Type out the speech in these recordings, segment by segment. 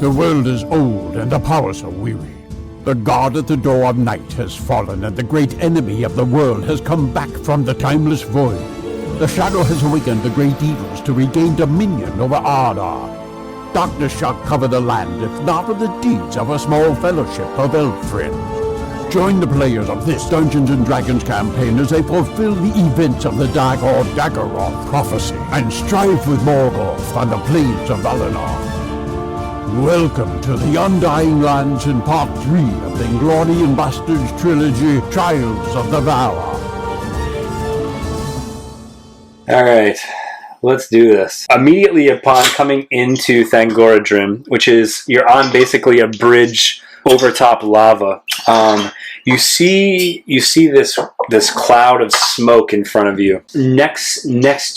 The world is old and the powers are weary. The god at the door of night has fallen, and the great enemy of the world has come back from the timeless void. The shadow has awakened the great evils to regain dominion over Ardar. Darkness shall cover the land, if not with the deeds of a small fellowship of elf friends. Join the players of this Dungeons & Dragons campaign as they fulfill the events of the Dagoroth prophecy and strive with Morgoth on the plains of Valinor. Welcome to the Undying Lands in Part 3 of the Inglorion Bastards trilogy, Trials of the Valar. Alright, let's do this. Immediately upon coming into Thangorodrim, which is, you're on basically a bridge over top lava, you see this cloud of smoke in front of you. Next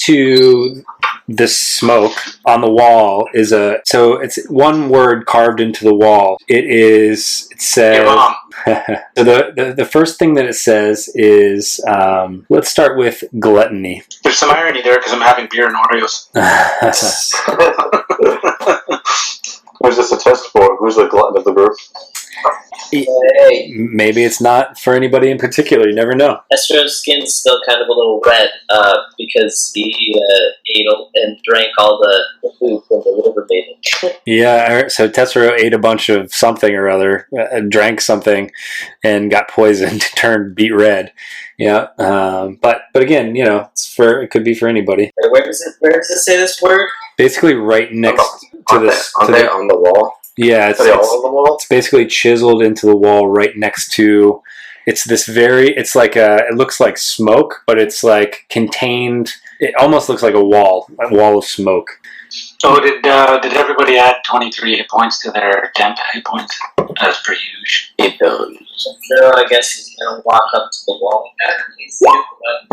to this smoke on the wall is so it's one word carved into the wall. It says, your mom. So the first thing that it says is, let's start with gluttony. There's some irony there because I'm having beer and Oreos. Who's this a test for? Who's the glutton of the group? Maybe it's not for anybody in particular. You never know. Estro's skin's still kind of a little red because he ate and drank all the food from the river bathing. Yeah, so Tessero ate a bunch of something or other, drank something, and got poisoned, turned beet red. Yeah, but again, it could be for anybody. Where does it say this word? Basically, right next to this. Are they on the wall? Yeah, Are they all on the wall? it's basically chiseled into the wall right next to. It's like it looks like smoke, but it's like contained. It almost looks like a wall of smoke. Oh, did everybody add 23 hit points to their temp hit points? As per usual. No, I guess he's gonna walk up to the wall.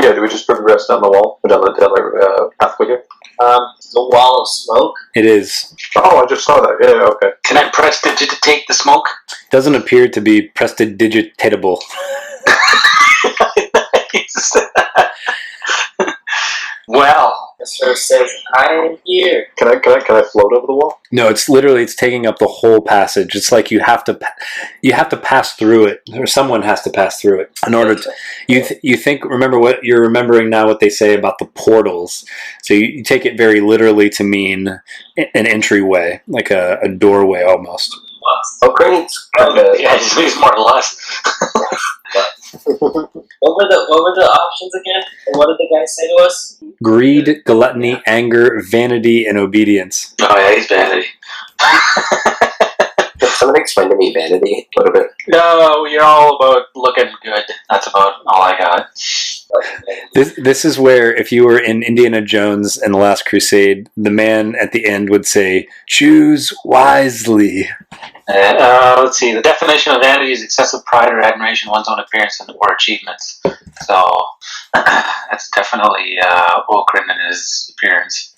Yeah, do we just progress down the wall? Down the pathway here? The wall of smoke? It is. Oh, I just saw that. Yeah, okay. Can I prestidigitate the smoke? Doesn't appear to be prestidigitatable. Well, Estro says, I am here. Can I float over the wall? No, it's taking up the whole passage. It's like you have to pass through it, or someone has to pass through it in order to. You think? Remember what you're remembering now? What they say about the portals. So you take it very literally to mean an entryway, like a doorway almost. Oh, great! yeah, it's more or less. What were the options again? And what did the guy say to us? Greed, gluttony, anger, vanity, and obedience. Oh yeah, he's vanity. Can someone explain to me vanity a little bit? No, you're all about looking good. That's about all I got. This is where, if you were in Indiana Jones and the Last Crusade, the man at the end would say, "Choose wisely." Let's see. The definition of vanity is excessive pride or admiration of one's own appearance or achievements. So that's definitely Okrin and his appearance.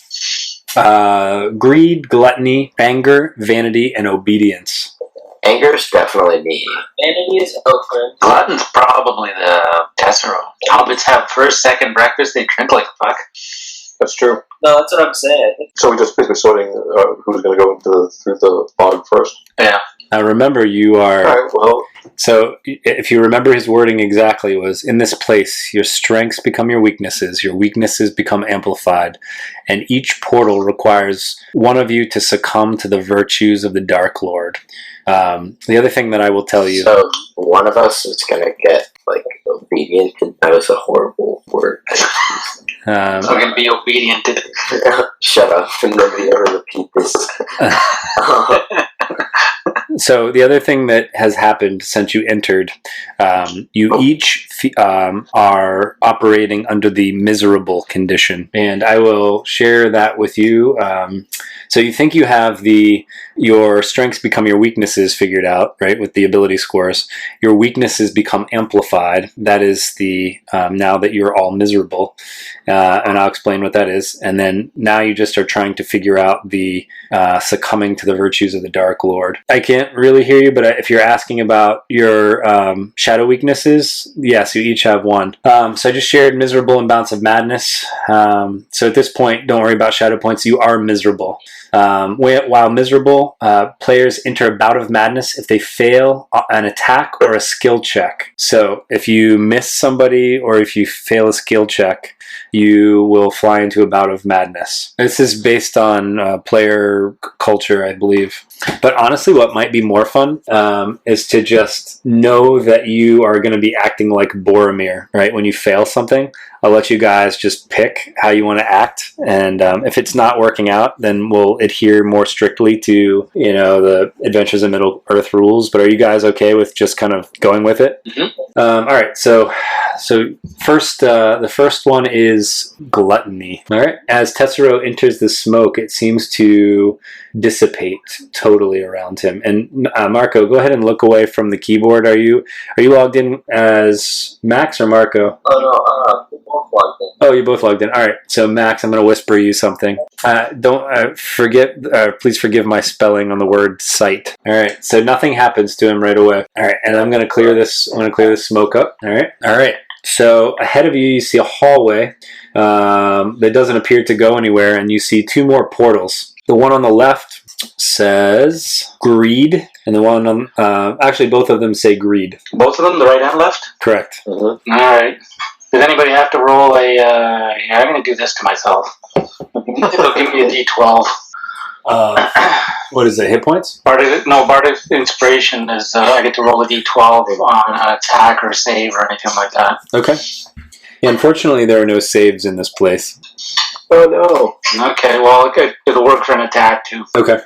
Greed, gluttony, anger, vanity, and obedience. Anger's definitely me. Vanity is Okrin. Glutton's probably the Tessero. Hobbits have first, second breakfast. They drink like fuck. That's true. No, that's what I'm saying. So we're just basically sorting who's going to go through the fog first. Yeah. Now remember, you are... All right, well... So, if you remember his wording exactly, was, in this place, your strengths become your weaknesses become amplified, and each portal requires one of you to succumb to the virtues of the Dark Lord. The other thing that I will tell you... So, one of us is going to get, obedient, and that was a horrible word. I'm going to be obedient to it. Shut up, and nobody ever repeat this. So the other thing that has happened since you entered, you each are operating under the miserable condition, and I will share that with you. So you think you have your strengths become your weaknesses figured out, right? With the ability scores, your weaknesses become amplified. That is now that you're all miserable, and I'll explain what that is. And then now you just are trying to figure out the succumbing to the virtues of the Dark Lord. I can't really hear you, but if you're asking about your shadow weaknesses, yes, you each have one. So I just shared miserable and bounce of madness. So at this point, don't worry about shadow points. You are miserable. While miserable, players enter a bout of madness if they fail an attack or a skill check. So if you miss somebody or if you fail a skill check, you will fly into a bout of madness. This is based on player culture, I believe. But honestly, what might be more fun is to just know that you are going to be acting like Boromir, right? When you fail something, I'll let you guys just pick how you want to act. And if it's not working out, then we'll adhere more strictly to, the Adventures in Middle-earth rules. But are you guys okay with just kind of going with it? Mm-hmm. All right, so first, the first one is gluttony. All right, as Tessero enters the smoke, it seems to dissipate totally around him. And Marco, go ahead and look away from the keyboard. Are you logged in as Max or Marco? Oh no, we're both logged in. Oh, you're both logged in. All right, so Max, I'm going to whisper you something. Please forgive my spelling on the word sight. All right, so nothing happens to him right away. All right, and I'm going to clear this. I'm going to clear this smoke up. All right. So ahead of you, you see a hallway that doesn't appear to go anywhere, and you see two more portals. The one on the left says greed, and the one on actually both of them say greed. Both of them, the right and left? Correct. Mm-hmm. All right. Does anybody have to roll a... I'm going to do this to myself. It'll give me a D12. What is it, hit points? Bardic Inspiration is I get to roll a D12 on an attack or save or anything like that. Okay. Yeah, unfortunately, there are no saves in this place. Oh no. Okay, well, it'll work for an attack too. Okay.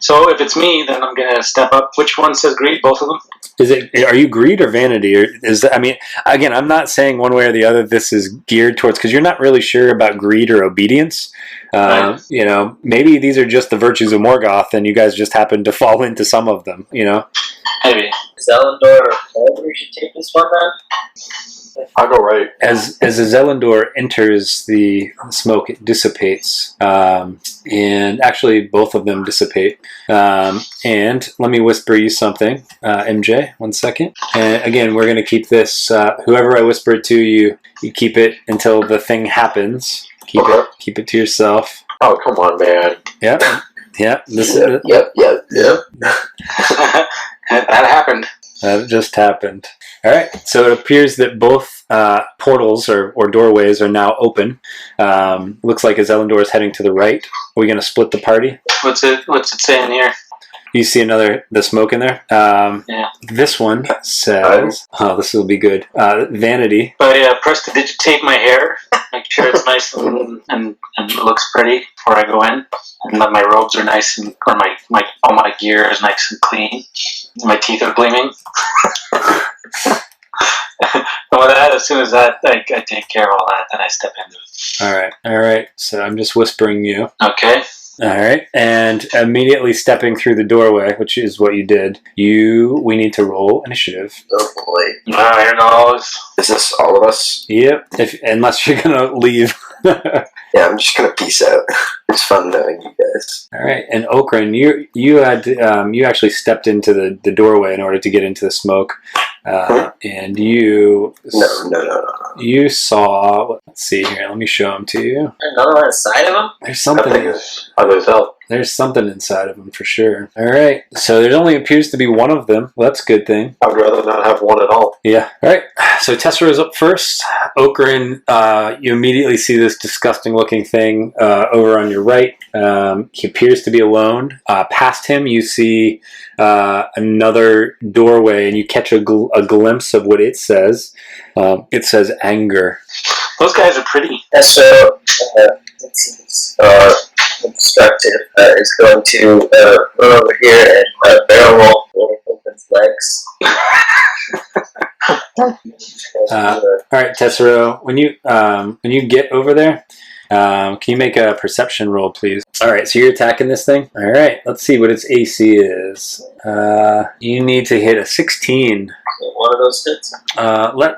So if it's me, then I'm going to step up. Which one says greed? Both of them? Are you greed or vanity? Or again, I'm not saying one way or the other this is geared towards, because you're not really sure about greed or obedience. Right. Maybe these are just the virtues of Morgoth and you guys just happen to fall into some of them, Maybe. Zelendor or Morgoth should take this one then? I'll go right. As a Zelendor enters the smoke, it dissipates. And actually, both of them dissipate. And let me whisper you something, MJ, 1 second. And again, we're going to keep this, whoever I whisper it to, you keep it until the thing happens. Keep it to yourself. Oh, come on, man. Yep. Yep. That happened. That just happened. All right. So it appears that both portals or doorways are now open. Looks like Zelendor is heading to the right. Are we going to split the party? What's it saying here? You see the smoke in there? Yeah. This one says, this will be good. Vanity. I prestidigitate my hair, make sure it's nice and looks pretty before I go in, and that my robes are nice or all my gear is nice and clean. My teeth are gleaming. And with that, as soon as I take care of all that, then I step into it. All right. So I'm just whispering you. Okay. All right, and immediately stepping through the doorway, which is what you did, we need to roll initiative. Oh boy. Here goes. Is this all of us? Yep, unless you're going to leave. Yeah, I'm just gonna peace out. It's fun knowing you guys. All right, and Okran, you actually stepped into the doorway in order to get into the smoke, and you No. You saw. Let's see here. Let me show them to you. Another one inside of him? There's I something. think it's ugly as hell. There's something inside of them for sure. All right, so there only appears to be one of them. Well, that's a good thing. I would rather not have one at all. Yeah. All right. So Tessera is up first. Okran, you immediately see this disgusting-looking thing over on your right. He appears to be alone. Past him, you see another doorway, and you catch a glimpse of what it says. It says anger. Those guys are pretty. And so, it seems destructive is going to run over here and barrel roll one of his legs. All right, Tessero, when you get over there, can you make a perception roll, please? All right, so you're attacking this thing. All right, let's see what its AC is. You need to hit a 16. One of those hits.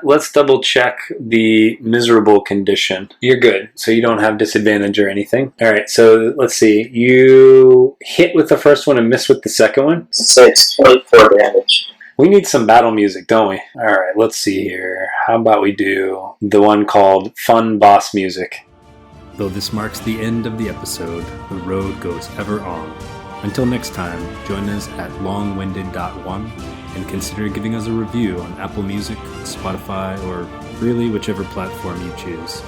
Let's double check the miserable condition. You're good, so you don't have disadvantage or anything. All right, so let's see. You hit with the first one and miss with the second one. So it's 24 damage. We need some battle music, don't we? All right, let's see here. How about we do the one called Fun Boss Music? Though this marks the end of the episode, the road goes ever on. Until next time, join us at longwinded.one and consider giving us a review on Apple Music, Spotify, or really whichever platform you choose.